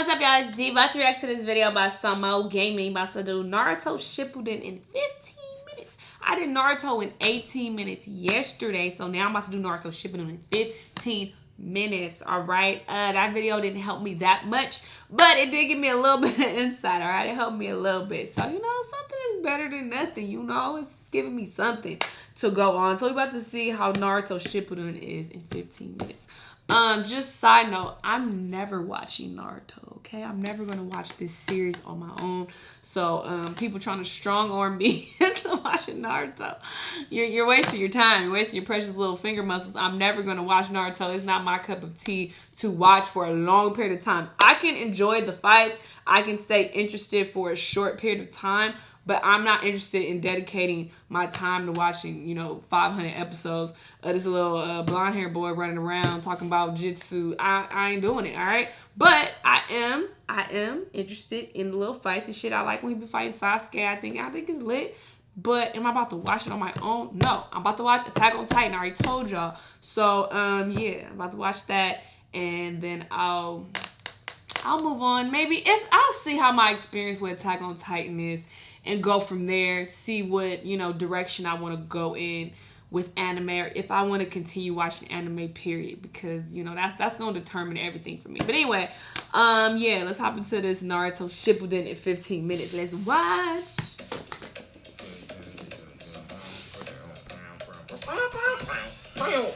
What's up, y'all? It's D. About to react to this video by Samo Gaming. About to do Naruto Shippuden in 15 minutes. I did Naruto in 18 minutes yesterday, so now I'm about to do Naruto Shippuden in 15 minutes. All right, that video didn't help me that much, but it did give me a little bit of insight. All right, it helped me a little bit. So you know, something is better than nothing. You know, it's giving me something to go on. So we're about to see how Naruto Shippuden is in 15 minutes. Just side note, I'm never watching Naruto, okay? I'm never gonna watch this series on my own. So, people trying to strong arm me into watching Naruto. You're wasting your time. You're wasting your precious little finger muscles. I'm never gonna watch Naruto. It's not my cup of tea to watch for a long period of time. I can enjoy the fights. I can stay interested for a short period of time. But I'm not interested in dedicating my time to watching, you know, 500 episodes of this little blonde hair boy running around talking about jitsu. I ain't doing it, all right? But I am interested in the little fights and shit. I like when he be fighting Sasuke. I think it's lit. But am I about to watch it on my own? No, I'm about to watch Attack on Titan. I already told y'all. So yeah, I'm about to watch that, and then I'll move on. Maybe if I'll see how my experience with Attack on Titan is, and go from there, see what, you know, direction I want to go in with anime, or if I want to continue watching anime, period, because, you know, that's going to determine everything for me. But anyway, yeah, let's hop into this Naruto Shippuden in 15 minutes. Let's watch.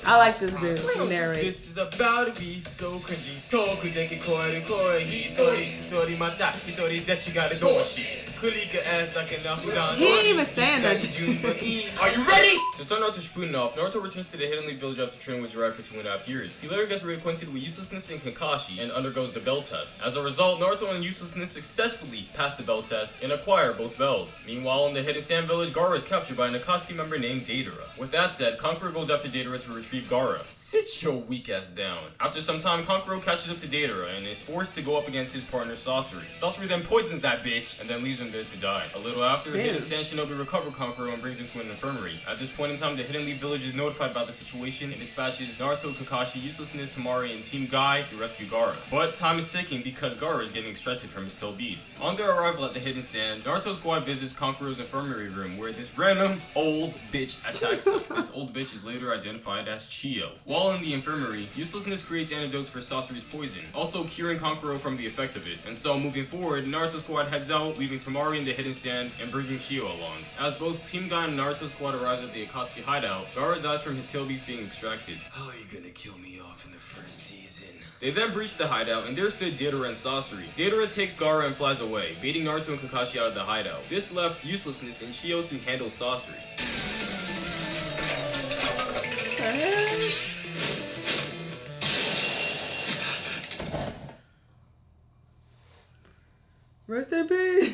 I like this dude who narrates. This is about to be so cringy. Toku deki koi koi hitori hitori mata hitori that you gotta do shit. Kulika ass like an alpha. He ain't even saying nothing. Are you ready? To start Naruto Shippuden off, Naruto returns to the Hidden Leaf village after training with Jiraiya for 2.5 years. He later gets reacquainted with Uselessness and Kakashi and undergoes the bell test. As a result, Naruto and Uselessness successfully pass the bell test and acquire both bells. Meanwhile, in the Hidden Sand village, Gaara is captured by an Akatsuki member named Deidara. With that said, Kankuro goes after Deidara to retrieve Gaara. Sit your weak ass down. After some time, Kankuro catches up to Deidara and is forced to go up against his partner Sasori. Sasori then poisons that bitch and then leaves him there to die. A little after, Hidden Sand Shinobi recovers Kankuro and brings him to an infirmary. At this point in time, the Hidden Leaf village is notified about the situation and dispatches Naruto, Kakashi, Uselessness, Temari, and Team Guy to rescue Gaara. But time is ticking because Gaara is getting extracted from his tail beast. On their arrival at the Hidden Sand, Naruto's squad visits Kankuro's infirmary room where this random old bitch attacks them. This old bitch is later identified as Chiyo. While in the infirmary, Uselessness creates antidotes for Sasori's poison, also curing Kankuro from the effects of it. And so, moving forward, Naruto's squad heads out, leaving Temari in the Hidden Sand and bringing Chiyo along. As both Team Guy and Naruto's squad arrives at the Akatsuki hideout, Gaara dies from his tail beast being extracted. How are you gonna kill me off in the first season? They then breach the hideout, and there stood Deidara and Sasori. Deidara takes Gaara and flies away, baiting Naruto and Kakashi out of the hideout. This left Uselessness and Chiyo to handle Sasori. Rest in peace.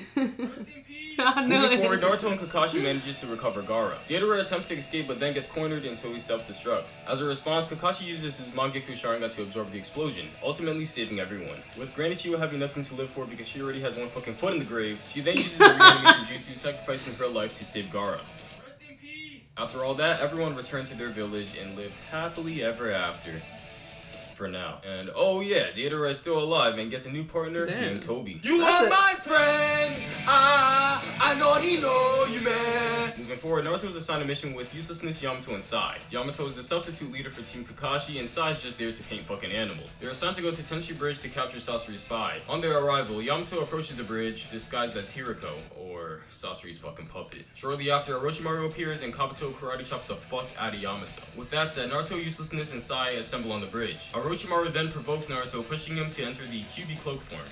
I know. Moving forward, Naruto and Kakashi manages to recover Gaara. Deidara attempts to escape but then gets cornered until he self-destructs. As a response, Kakashi uses his Mangekyou Sharingan to absorb the explosion, ultimately saving everyone. With Granny Chiyo having nothing to live for because she already has one fucking foot in the grave, she then uses the reanimation jutsu, sacrificing her life to save Gaara. After all that, everyone returned to their village and lived happily ever after. For now. And oh yeah, Deidara is still alive and gets a new partner named Toby. You are my friend! I know he know you, man! Moving forward, Naruto is assigned a mission with Uselessness, Yamato, and Sai. Yamato is the substitute leader for Team Kakashi, and Sai is just there to paint fucking animals. They're assigned to go to Tenshi Bridge to capture Sasori's spy. On their arrival, Yamato approaches the bridge, disguised as Hiriko, or Sasori's fucking puppet. Shortly after, Orochimaru appears and Kabuto karate chops the fuck out of Yamato. With that said, Naruto, Uselessness, and Sai assemble on the bridge. Orochimaru then provokes Naruto, pushing him to enter the Kyuubi cloak form.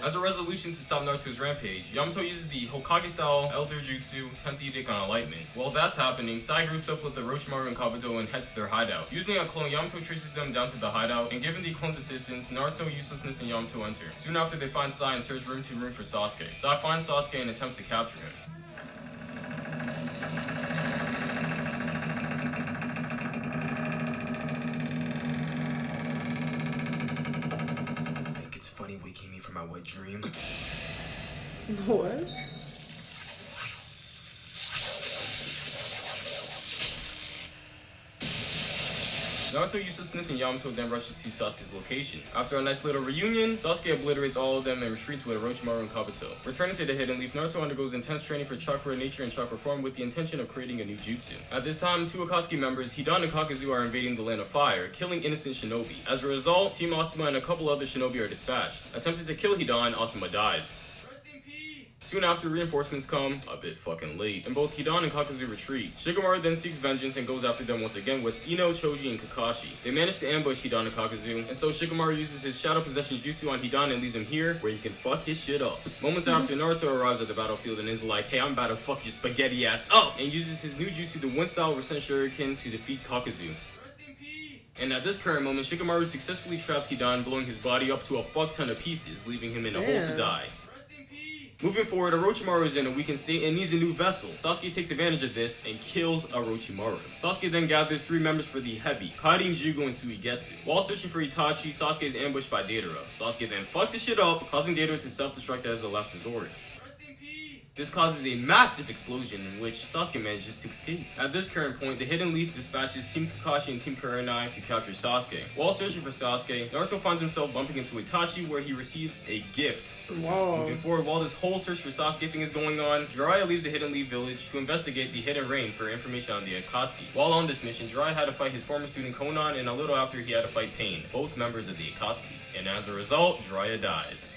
As a resolution to stop Naruto's rampage, Yamato uses the Hokage-style Elder Jutsu 10th Edict on Enlightenment. While that's happening, Sai groups up with Orochimaru and Kabuto and heads to their hideout. Using a clone, Yamato traces them down to the hideout, and given the clone's assistance, Naruto, Uselessness, and Yamato enter. Soon after, they find Sai and search room to room for Sasuke. Sai finds Sasuke and attempts to capture him. It's funny waking me from my wet dream. What? Naruto uselessness and Yamato then rushes to Sasuke's location. After a nice little reunion, Sasuke obliterates all of them and retreats with Orochimaru and Kabuto. Returning to the Hidden Leaf, Naruto undergoes intense training for chakra nature and chakra form with the intention of creating a new jutsu. At this time, two Akatsuki members, Hidan and Kakuzu, are invading the Land of Fire, killing innocent shinobi. As a result, Team Asuma and a couple other shinobi are dispatched. Attempting to kill Hidan, Asuma dies. Soon after, reinforcements come, a bit fucking late, and both Hidan and Kakuzu retreat. Shikamaru then seeks vengeance and goes after them once again with Ino, Choji, and Kakashi. They manage to ambush Hidan and Kakuzu, and so Shikamaru uses his Shadow Possession Jutsu on Hidan and leaves him here, where he can fuck his shit up. Moments after, Naruto arrives at the battlefield and is like, hey, I'm about to fuck your spaghetti ass up, and uses his new jutsu, the Wind-style Rasen Shuriken, to defeat Kakuzu. And at this current moment, Shikamaru successfully traps Hidan, blowing his body up to a fuck ton of pieces, leaving him in a hole to die. Moving forward, Orochimaru is in a weakened state and needs a new vessel. Sasuke takes advantage of this and kills Orochimaru. Sasuke then gathers 3 members for the Heavy, Karin, Jugo, and Suigetsu. While searching for Itachi, Sasuke is ambushed by Deidara. Sasuke then fucks his shit up, causing Deidara to self-destruct as a last resort. This causes a massive explosion in which Sasuke manages to escape. At this current point, the Hidden Leaf dispatches Team Kakashi and Team Kurenai to capture Sasuke. While searching for Sasuke, Naruto finds himself bumping into Itachi where he receives a gift. Moving forward, while this whole search for Sasuke thing is going on, Jiraiya leaves the Hidden Leaf village to investigate the Hidden Rain for information on the Akatsuki. While on this mission, Jiraiya had to fight his former student Konan, and a little after he had to fight Pain, both members of the Akatsuki. And as a result, Jiraiya dies.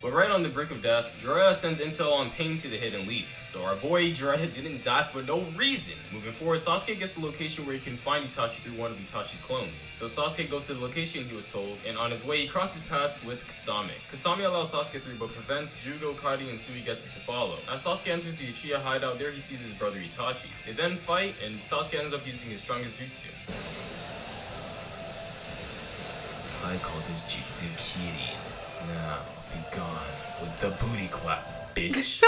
But right on the brink of death, Jiraiya sends intel on Pain to the Hidden Leaf. So our boy Jiraiya didn't die for no reason. Moving forward, Sasuke gets the location where he can find Itachi through one of Itachi's clones. So Sasuke goes to the location he was told, and on his way he crosses paths with Kasame. Kasame allows Sasuke through but prevents Jugo, Kari, and Suigetsu to follow. As Sasuke enters the Uchiha hideout, there he sees his brother Itachi. They then fight, and Sasuke ends up using his strongest jutsu. I call this jutsu Kirin. Now, be gone with the booty clap, bitch.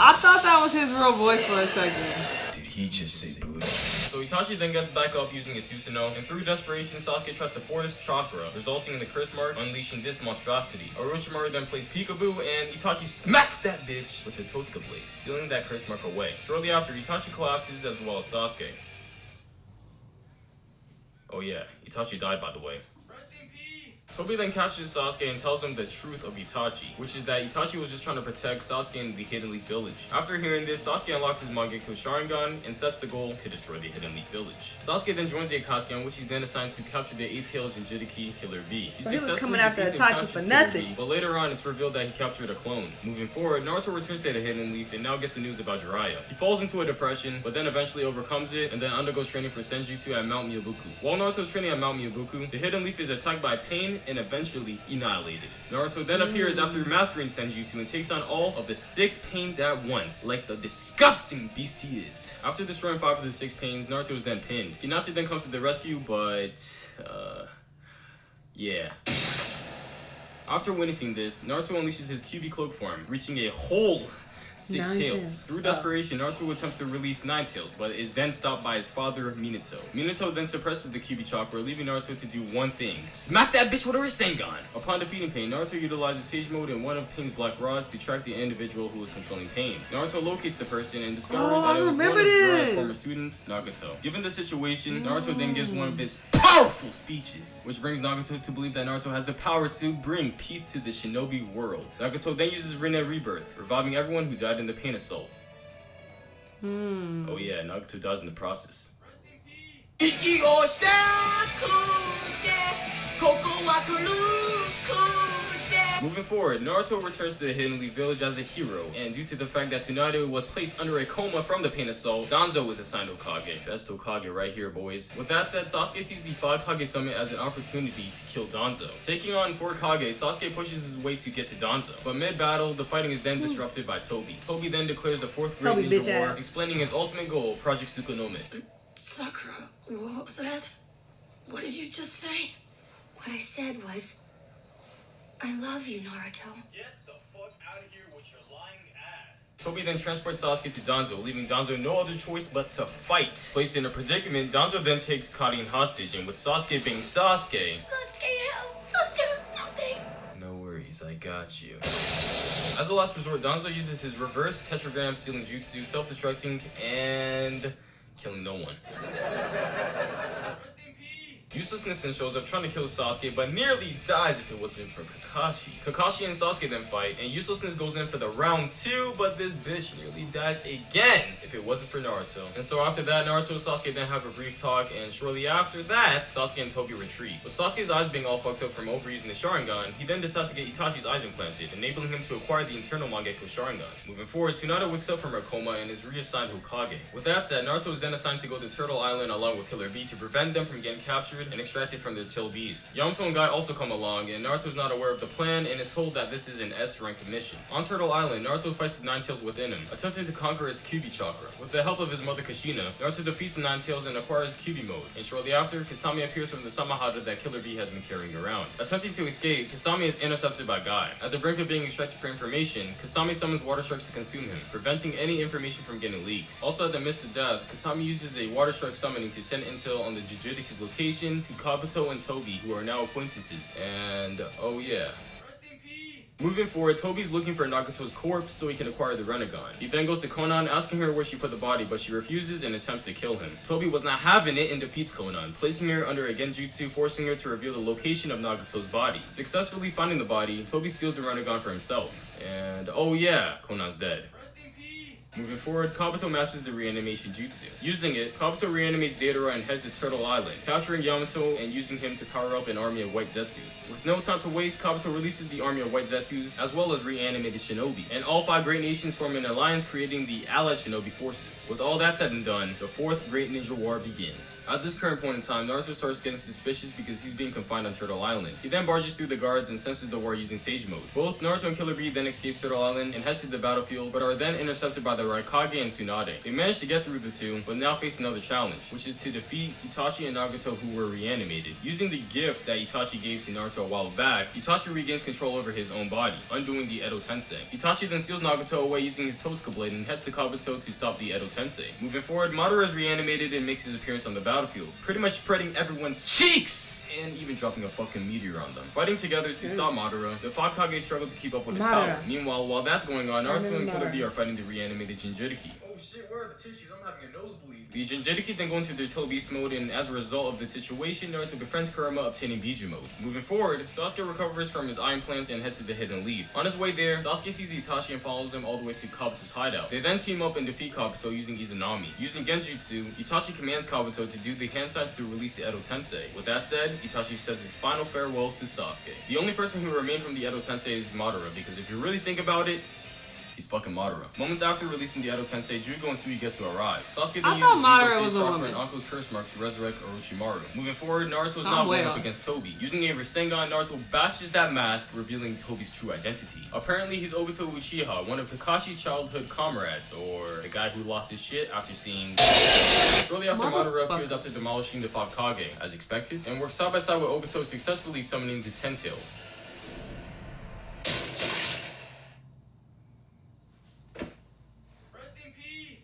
I thought that was his real voice for a second. Did he just say booty? So Itachi then gets back up using his Susanoo, and through desperation, Sasuke tries to force chakra, resulting in the curse mark, unleashing this monstrosity. Orochimaru then plays peekaboo, and Itachi smacks that bitch with the Totsuka blade, sealing that curse mark away. Shortly after, Itachi collapses as well as Sasuke. Oh yeah, Itachi died, by the way. Tobi then captures Sasuke and tells him the truth of Itachi, which is that Itachi was just trying to protect Sasuke in the Hidden Leaf village. After hearing this, Sasuke unlocks his Mangekyou Sharingan and sets the goal to destroy the Hidden Leaf village. Sasuke then joins the Akatsuki, on which he's then assigned to capture the 8-tailed Jinchuriki Killer Bee. He was coming after Itachi for nothing. But later on, it's revealed that he captured a clone. Moving forward, Naruto returns to the Hidden Leaf and now gets the news about Jiraiya. He falls into a depression, but then eventually overcomes it and then undergoes training for Senjutsu at Mount Myobuku. While Naruto's training at Mount Myobuku, the Hidden Leaf is attacked by Pain and eventually annihilated. Naruto then appears after mastering Senjutsu and takes on all of the 6 Pains at once, like the disgusting beast he is. After destroying 5 of the 6 Pains, Naruto is then pinned. Hinata then comes to the rescue, but yeah. After witnessing this, Naruto unleashes his Kyuubi cloak form, reaching a whole 6 tails. Through desperation, Naruto attempts to release 9 tails, but is then stopped by his father, Minato. Minato then suppresses the Kyuubi chakra, leaving Naruto to do one thing: smack that bitch with a Rasengan! Upon defeating Pain, Naruto utilizes Sage Mode and one of Pain's black rods to track the individual who is controlling Pain. Naruto locates the person and discovers that it was one of Jiraiya's former students, Nagato. Given the situation, Naruto then gives one of his powerful speeches, which brings Nagato to believe that Naruto has the power to bring peace to the shinobi world. Nagato then uses Rinne Rebirth, reviving everyone who died in the Pain Assault. Oh yeah, Nagato dies in the process. Moving forward, Naruto returns to the Hidden Leaf village as a hero, and due to the fact that Tsunade was placed under a coma from the Pain Assault, Danzo was assigned Hokage. Best Hokage right here, boys. With that said, Sasuke sees the 5 Kage Summit as an opportunity to kill Danzo. Taking on 4 Kage, Sasuke pushes his way to get to Danzo, but mid-battle, the fighting is then disrupted by Tobi. Tobi then declares the 4th Great Ninja War, explaining his ultimate goal, Project Tsukunome. Sakura, what was that? What did you just say? What I said was, I love you, Naruto. Get the fuck out of here with your lying ass. Tobi then transports Sasuke to Danzo, leaving Danzo no other choice but to fight. Placed in a predicament, Danzo then takes Karin hostage, and with Sasuke being Sasuke... Sasuke, help! Let's do something! No worries, I got you. As a last resort, Danzo uses his reverse tetragram sealing jutsu, self-destructing, and killing no one. Uselessness then shows up trying to kill Sasuke, but nearly dies if it wasn't for Kakashi. Kakashi and Sasuke then fight, and Uselessness goes in for the round 2, but this bitch nearly dies again if it wasn't for Naruto. And so after that, Naruto and Sasuke then have a brief talk, and shortly after that, Sasuke and Tobi retreat. With Sasuke's eyes being all fucked up from overusing the Sharingan, he then decides to get Itachi's eyes implanted, enabling him to acquire the internal Mangekyo Sharingan. Moving forward, Tsunade wakes up from her coma and is reassigned Hokage. With that said, Naruto is then assigned to go to Turtle Island along with Killer Bee to prevent them from getting captured and extracted from their Till Beast. Yamato and Guy also come along, and Naruto is not aware of the plan and is told that this is an S-rank mission. On Turtle Island, Naruto fights the Nine Tails within him, attempting to conquer its Kyuubi chakra. With the help of his mother Kushina, Naruto defeats the Nine Tails and acquires Kyuubi mode, and shortly after, Kasami appears from the Samahara that Killer Bee has been carrying around. Attempting to escape, Kasami is intercepted by Guy. At the brink of being extracted for information, Kasami summons water sharks to consume him, preventing any information from getting leaked. Also at the midst of death, Kasami uses a water shark summoning to send intel on the Jinchudiki's location to Kabuto and Tobi, who are now acquaintances. And oh yeah. Moving forward, Tobi's looking for Nagato's corpse so he can acquire the Renegon. He then goes to Konan asking her where she put the body, but she refuses and attempts to kill him. Tobi was not having it and defeats Konan, placing her under a genjutsu, forcing her to reveal the location of Nagato's body. Successfully finding the body, Tobi steals the Renegon for himself. And oh yeah, Konan's dead. Moving forward, Kabuto masters the reanimation jutsu. Using it, Kabuto reanimates Deidara and heads to Turtle Island, capturing Yamato and using him to power up an army of white Zetsus. With no time to waste, Kabuto releases the army of white Zetsus, as well as reanimated shinobi, and all 5 great nations form an alliance, creating the Allied Shinobi Forces. With all that said and done, the 4th Great Ninja War begins. At this current point in time, Naruto starts getting suspicious because he's being confined on Turtle Island. He then barges through the guards and senses the war using Sage Mode. Both Naruto and Killer Bee then escape Turtle Island and head to the battlefield, but are then intercepted by the Raikage and Tsunade. They manage to get through the two, but now face another challenge, which is to defeat Itachi and Nagato, who were reanimated. Using the gift that Itachi gave to Naruto a while back, Itachi regains control over his own body, undoing the Edo Tensei. Itachi then seals Nagato away using his Totsuka blade and heads to Kabuto to stop the Edo Tensei. Moving forward, Madara is reanimated and makes his appearance on the battlefield, pretty much spreading everyone's cheeks! And even dropping a fucking meteor on them. Fighting together to stop Madara, the 5 Kage struggle to keep up with his power. Meanwhile, while that's going on, Naruto and Killer Bee are fighting the reanimated Jinchuriki. Oh shit, where are the tissues? I'm having a nosebleed. The Jinchuriki then go into their Till Beast mode, and as a result of the situation, Naruto befriends Kurama, obtaining Biju mode. Moving forward, Sasuke recovers from his eye implants and heads to the Hidden Leaf. On his way there, Sasuke sees Itachi and follows him all the way to Kabuto's hideout. They then team up and defeat Kabuto using Izanami. Using Genjutsu, Itachi commands Kabuto to do the hand signs to release the Edo Tensei. With that said, Itachi says his final farewells to Sasuke. The only person who remained from the Edo Tensei is Madara, because if you really think about it, he's fucking Madara. Moments after releasing the Edo Tensei, Jugo and Sui get to arrive. Sasuke then uses Jugo's chakra and Anko's curse mark to resurrect Orochimaru. Moving forward, Naruto is now going up against Tobi. Using a Rasengan, Naruto bashes that mask, revealing Tobi's true identity. Apparently, he's Obito Uchiha, one of Kakashi's childhood comrades, or the guy who lost his shit after seeing... Shortly after, Madara appears after demolishing the 5 Kage, as expected, and works side by side with Obito, successfully summoning the 10 Tails.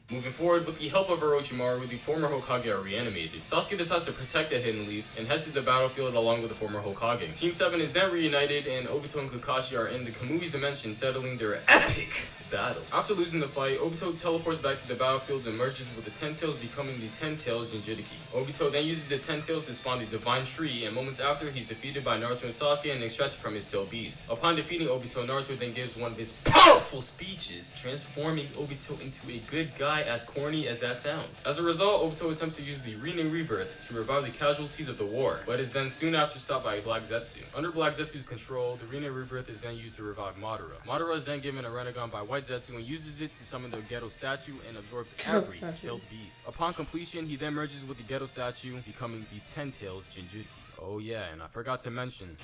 Moving forward, with the help of Orochimaru, the former Hokage are reanimated. Sasuke decides to protect the Hidden Leaf and heads to the battlefield along with the former Hokage. Team 7 is then reunited, and Obito and Kakashi are in the Kamui's dimension, settling their epic battle. After losing the fight, Obito teleports back to the battlefield and merges with the 10 Tails, becoming the 10 Tails Jinchuriki. Obito then uses the 10 Tails to spawn the Divine Tree, and moments after, he's defeated by Naruto and Sasuke and extracted from his Till Beast. Upon defeating Obito, Naruto then gives one of his powerful speeches, transforming Obito into a good guy, as corny as that sounds. As a result, Obito attempts to use the Rinne Rebirth to revive the casualties of the war, but is then soon after stopped by Black Zetsu. Under Black Zetsu's control, the Rinne Rebirth is then used to revive Madara. Madara is then given a Renegon by White Zetsu and uses it to summon the Ghetto statue and absorbs every killed beast. Upon completion, he then merges with the Ghetto statue, becoming the 10 Tails Jinchuriki. Oh yeah, and I forgot to mention...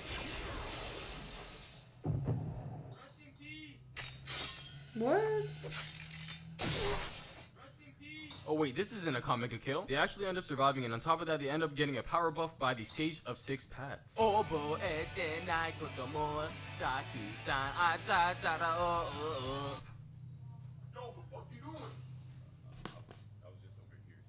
What? Oh wait, this isn't a comic kill. They actually end up surviving, and on top of that, they end up getting a power buff by the Sage of 6 Paths. Yo, what the fuck you doing? I was just over here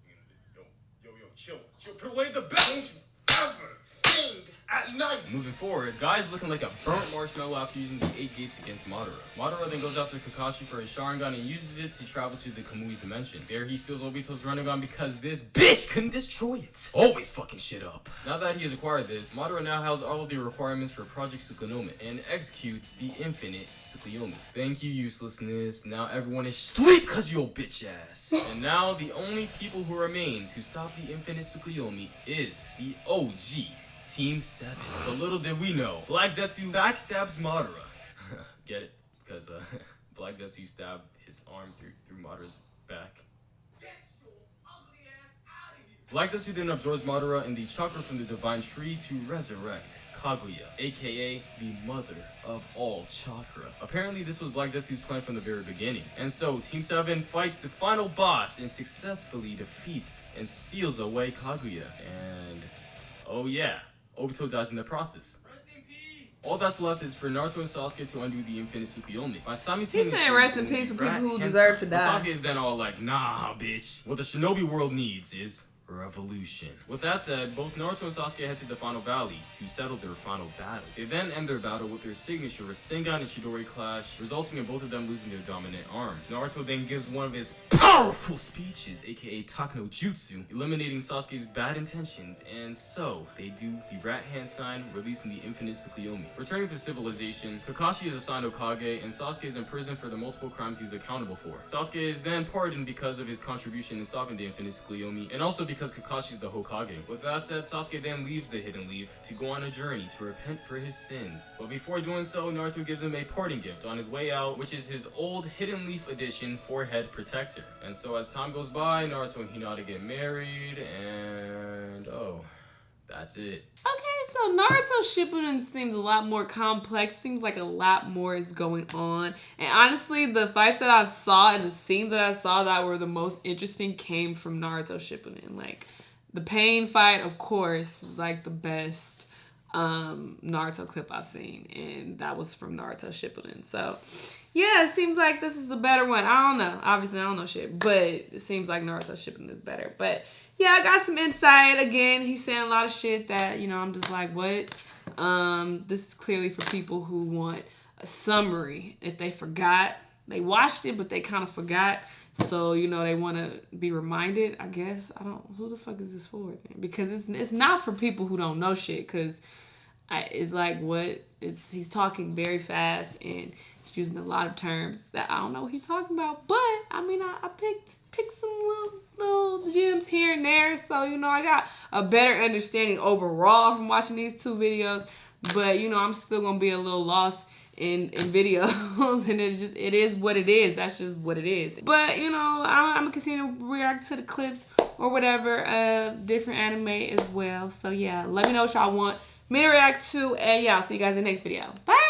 singing this. Yo, chill. Put away the bell. Don't you ever sing at night. Moving forward, Guy is looking like a burnt marshmallow after using the 8 gates against Madara. Madara then goes after Kakashi for his Sharingan and uses it to travel to the Kamui's dimension. There he steals Obito's Rinnegan because this bitch couldn't destroy it. Always fucking shit up. Now that he has acquired this, Madara now has all of the requirements for Project Tsukuyomi and executes the infinite Tsukuyomi. Thank you, uselessness. Now everyone is sleep cause you old bitch ass. And now the only people who remain to stop the infinite Tsukuyomi is the OG Team 7. But little did we know, Black Zetsu backstabs Madara. Get it? Because Black Zetsu stabbed his arm through Madara's back. Black Zetsu then absorbs Madara and the chakra from the divine tree to resurrect Kaguya, aka the mother of all chakra. Apparently this was Black Zetsu's plan from the very beginning. And so Team 7 fights the final boss and successfully defeats and seals away Kaguya. And oh yeah, Obito dies in the process. All that's left is for Naruto and Sasuke to undo the infinite Tsukuyomi. By simultaneously, He's saying rest in peace for people who deserve to die. Sasuke is then all like, nah, bitch. What the shinobi world needs is revolution. With that said, both Naruto and Sasuke head to the final valley to settle their final battle. They then end their battle with their signature Rasengan and Chidori clash, resulting in both of them losing their dominant arm. Naruto then gives one of his powerful speeches, aka Takano Jutsu, eliminating Sasuke's bad intentions, and so they do the rat hand sign, releasing the infinite Tsukuyomi. Returning to civilization, Kakashi is assigned Hokage, and Sasuke is in prison for the multiple crimes he's accountable for. Sasuke is then pardoned because of his contribution in stopping the infinite Tsukuyomi, and also because Kakashi is the Hokage. With that said, Sasuke then leaves the Hidden Leaf to go on a journey to repent for his sins. But before doing so, Naruto gives him a parting gift on his way out, which is his old Hidden Leaf edition forehead protector. And so as time goes by, Naruto and Hinata get married, and oh, that's it. Okay, so Naruto Shippuden seems a lot more complex. Seems like a lot more is going on. And honestly, the fights that I saw and the scenes that I saw that were the most interesting came from Naruto Shippuden. Like, the pain fight, of course, is like the best Naruto clip I've seen. And that was from Naruto Shippuden. So, yeah, it seems like this is the better one. I don't know. Obviously, I don't know shit. But it seems like Naruto Shippuden is better. But yeah, I got some insight. Again, he's saying a lot of shit that, you know, I'm just like, what? This is clearly for people who want a summary. If they forgot, they watched it, but they kind of forgot. So, you know, they want to be reminded, I guess. Who the fuck is this for? Because it's not for people who don't know shit. Because it's like, what? He's talking very fast and he's using a lot of terms that I don't know what he's talking about. But, I mean, I picked some little gems here and there, so you know I got a better understanding overall from watching these two videos. But you know I'm still gonna be a little lost in videos, and it is what it is. That's just what it is. But you know I'm gonna continue to react to the clips or whatever, different anime as well. So yeah, let me know what y'all want me to react to, and yeah, I'll see you guys in the next video. Bye.